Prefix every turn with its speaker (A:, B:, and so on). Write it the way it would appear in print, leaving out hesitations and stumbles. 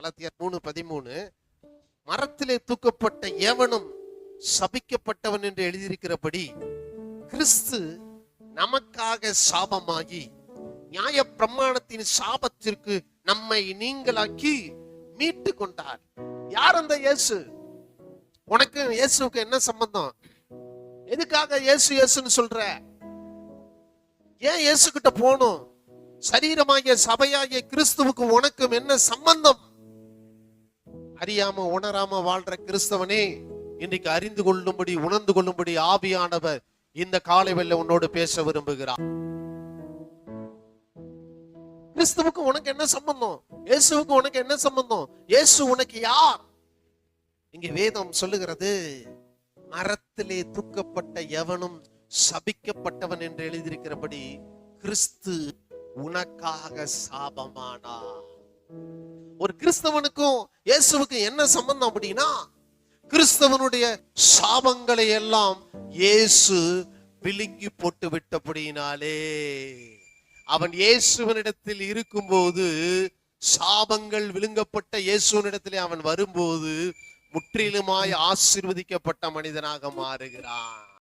A: கலாத்தியர் 3:13, மரத்திலே தூக்கப்பட்ட எவனும் சபிக்கப்பட்டவன் என்று எழுதியிருக்கிறபடி கிறிஸ்து நமக்காக சாபமாகி நியாய பிரமாணத்தின் சாபத்திற்கு நம்மை நீங்களாக்கி மீட்டு கொண்டார். யார் அந்த இயேசு? உனக்கு இயேசுக்கு என்ன சம்பந்தம்? எதுக்காக இயேசு இயேசுன்னு சொல்ற? ஏன் இயேசு கிட்ட போகணும்? சரீரமாகிய சபையாகிய கிறிஸ்துவுக்கு உனக்கும் என்ன சம்பந்தம்? அறியாம உணராம வாழ்ற கிறிஸ்தவனே, இன்னைக்கு அறிந்து கொள்ளும்படி உணர்ந்து கொள்ளும்படி ஆவியானவர் இந்த காலை வேளையில உன்னோடு பேச விரும்புகிறார். கிறிஸ்துவுக்கு உனக்கு என்ன சம்பந்தம்? இயேசுவுக்கு உனக்கு என்ன சம்பந்தம்? இயேசு உனக்கு யார்? இங்க வேதம் சொல்லுகிறது, மரத்திலே தூக்கப்பட்ட எவனும் சபிக்கப்பட்டவன் என்று எழுதியிருக்கிறபடி கிறிஸ்து உனக்காக சாபமானார். ஒரு கிறிஸ்தவனுக்கும் இயேசுவுக்கு என்ன சம்பந்தம் அப்படின்னா, கிறிஸ்தவனுடைய சாபங்களை எல்லாம் இயேசு விழுங்கி போட்டு விட்டபடினாலே, அவன் இயேசுவனிடத்தில் இருக்கும்போது, சாபங்கள் விழுங்கப்பட்ட இயேசுவனிடத்திலே அவன் வரும்போது முற்றிலுமாய் ஆசீர்வதிக்கப்பட்ட மனிதனாக மாறுகிறான்.